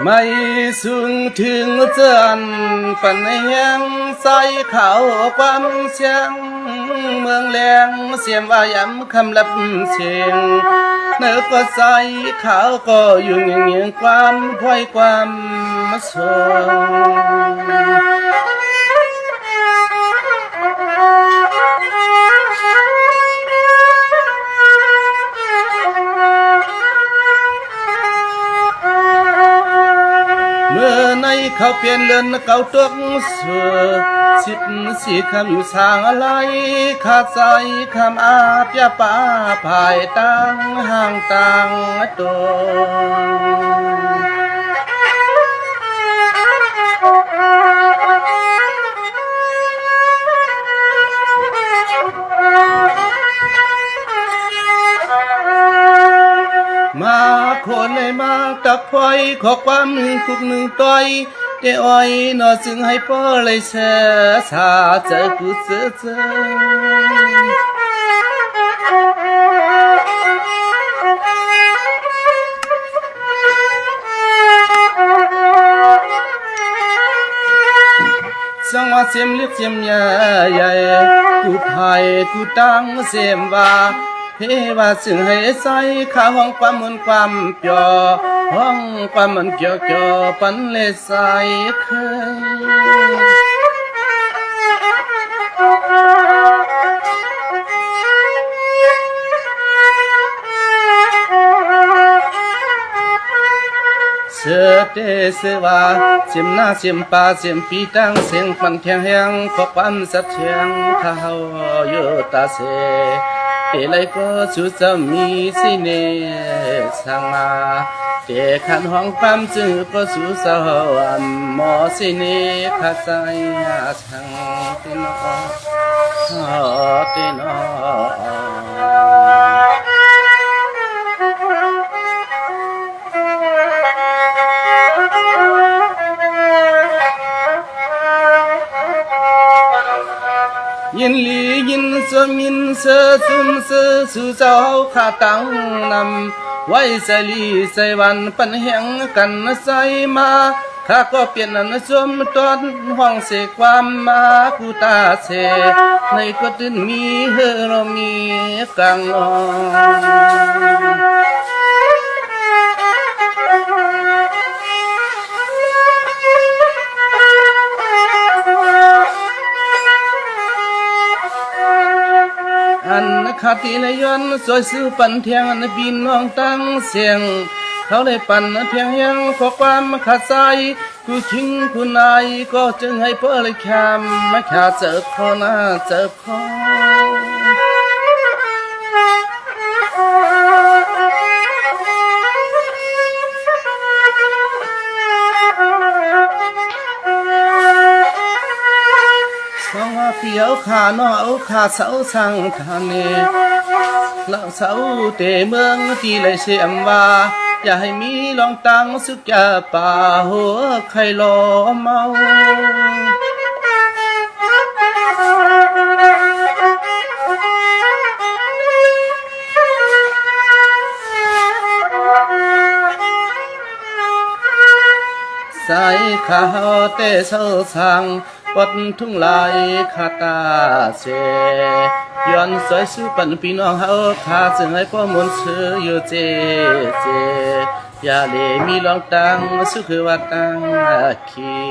ไม่สูงถึงเจือนปันแหงใส่เขาความเสียงเมืองแรงเสียมว่าย้ำคำลับเสียงเนื้อก็ใส่เขาก็อยู่เงียงความพลอยความสงเขาเปลี่ยนเลือนเก่าตกเสือสิบสีคำอยู่สางอะไรขาดใจคำอาบยาป่าภายตั้งห่างต่างตัวมาคนเลยมาตักไฟขอความหนึ่งคุกหนึ่งต่อยเดี๋ยวอ้อยนอซึ่งให้พ่อเลยเชื่อสาเจอกูเจอสังว่าเสียมเรียกเสียมใหญ่ใหญ่กูไผ่กูตั้งเสียมว่าเทว่าซึ่งให้ใส่ข้าห้องความมันความเปียวห้องความมันเกี่ยวปันเลยใส่เคยเสือเตเสือว่าเสียมหน้าเสียมป่าเสียมปีตั้งเสียงฟันแข็งแหงขอความสัดเชียงข้าวโยตาเสเอไลก็สุดจะมีสิเนสังมาเตขันห้องปั๊มจื้อก็สุดสาวหมอสิเนข้าใจช่างเตนอเตนยินลียินสมินเสซุมเสสู่เจ้าข้าตั้งนำไว้ใส่ลีใส่วันปันแหงกันใส่มาข้าก็เปลี่ยนนั้นสมตอนห้องเสกความมากูตาเสในก็ตื่นมีเฮโรมีกังขาดที่เลยย้อนสวยซื้อปันเทียงนบินน้องตั้งเสียงเขาเลยปั่นเพียงยังขอความขาดใจกูชิงกูนายก็จึงให้เพื่อเลยแคมไม่ขาดเจ็บคอหน้าเจ็บคอเปียวขาหนอเอาขาเสาสั่งทานเนแล้วเสาเตเมืองที่เลยเสียมว่าอย่าให้มีลองตังสุดยาป่าหัวใครรอเมาใส่ข้าวเตเสาสั่งปดทุ่งลายขาตาเสย้อนสวยสู้ปันพี่น้องเฮาขาจึงให้พ่อมนต์ซื้ออยู่เจอย่าเลมีลองตังสู้คือว่าตังขี่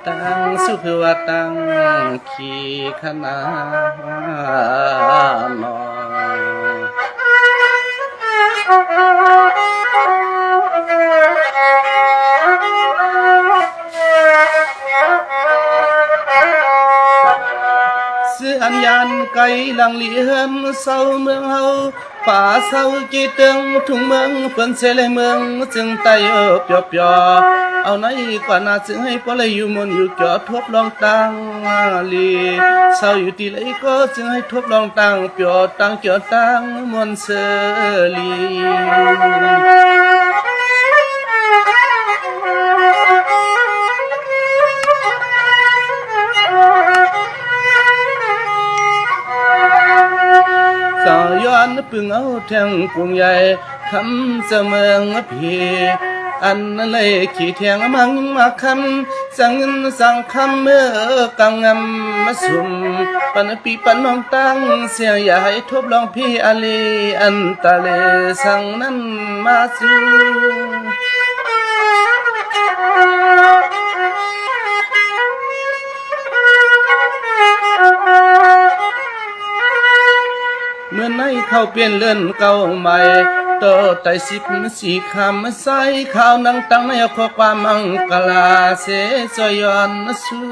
ตังสู้คือว่าตังขี่ขนาดนออันยันไกลหลังเหลี่ยมเศร้าเมืองเฮาป่าเศร้าจีตึงทุ่งเมืองเปิ้นเสลเมืองจึงไตเปียวเอาไหนกว่าน่าจึงให้พอเลยอยู่มนอยู่จอดทบลองตังลีเศร้าอยู่ที่ไหนก็จึงให้ทบลองตังเปียวตังเกี่ยวตังมนเสลี ปึงเอาแทงกรุงใหญ่คำเสมืองพี อันเลยขี่เทียงมังมาคำสั่งเงินสั่งคำเมื่อกังงำมาสุ่มปันปีปันน้องตั้งเสียงอย่าให้ทบลองพี่อาลีอันตะเลสั่งนั้นมาสู่เมื่อในเข้าเปลี่ยนเลื่อนเก่าใหม่ต่อไต่สิบสีคำใส่ข้าวนังตั้งในข้อความมังกลาเสจอยอนสู่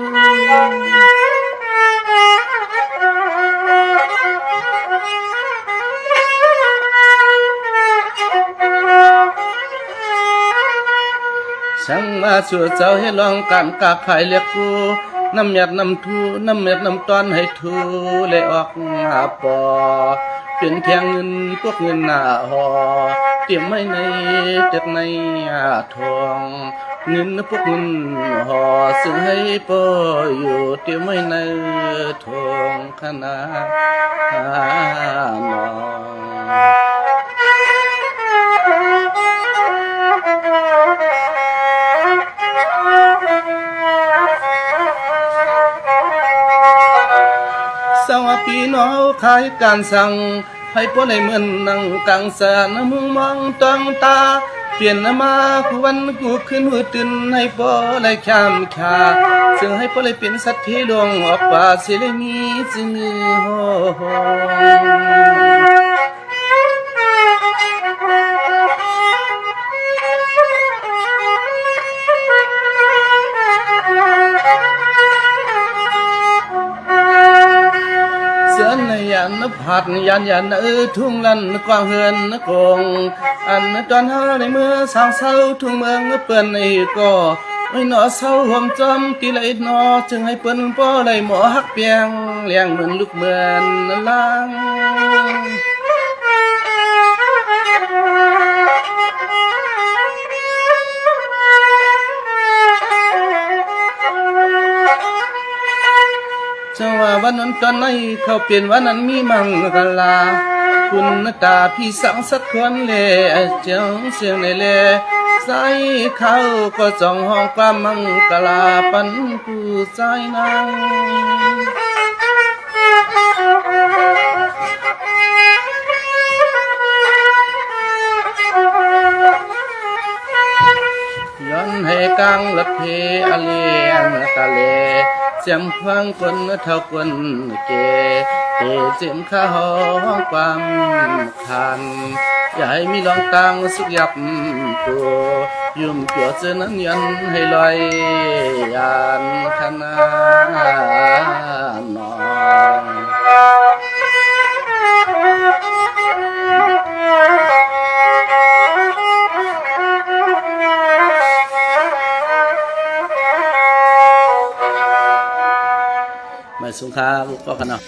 ช่างมาสู่เจ้าให้ลองการกาขายเรียกกูน้ำหยัดน้ำทูน้ำเม็ดน้ำตอนให้ทูเลยออกหาปอเป็นแทงเงินพวกเงินหน้าหอเตรียมไว้ในจากในทองเงินพวกเงินหอซื้อให้ปออยู่เตรียมไว้ในทองขนาดนสาวปีน้องขายการสั่งให้พวกในเมืองนั่งกังสานมุงมองต้องตาเปลี่ยนมากูวันกูขึ้นหัวตื่นให้พวกในแคมขาซึ่งให้พวกในเป็นสัตว์ที่ดวงออกป่าเสลมีจึงโฮยันผัดยันทุ่งลันกว้างเฮือนกงอันตอนเฮาในเมื่อสางเศร้าทุ่งเมืองเปิ้นไอ้ก็ไม่หนอเศร้าห่มจอมตีไหลนอจึงให้เปิ้นป้อไหลหมอฮักเปียงเลี้ยงเหมือนลูกเหมือนล้างจังว่าวันนั้นตอนไหนเขาเปลี่ยนวันนั้นมีมังกลาคุณตาพี่สังสักคนเล่เจ้าเสียงในเล่ใส่เขาก็จ้องห้องความมังกลาปันกูใจนางย้อนให้กลางลัดเพอเลียนตะเลเสียงฟังคนเท่าคนเกเสียงข้าห้องความคันอย่าให้มีลองตังสุกยับปูยุ่มเกี่ยวเจอนั้นยันให้ลอยยันขนาดนอนไม่สงคราลูกก็ขนาด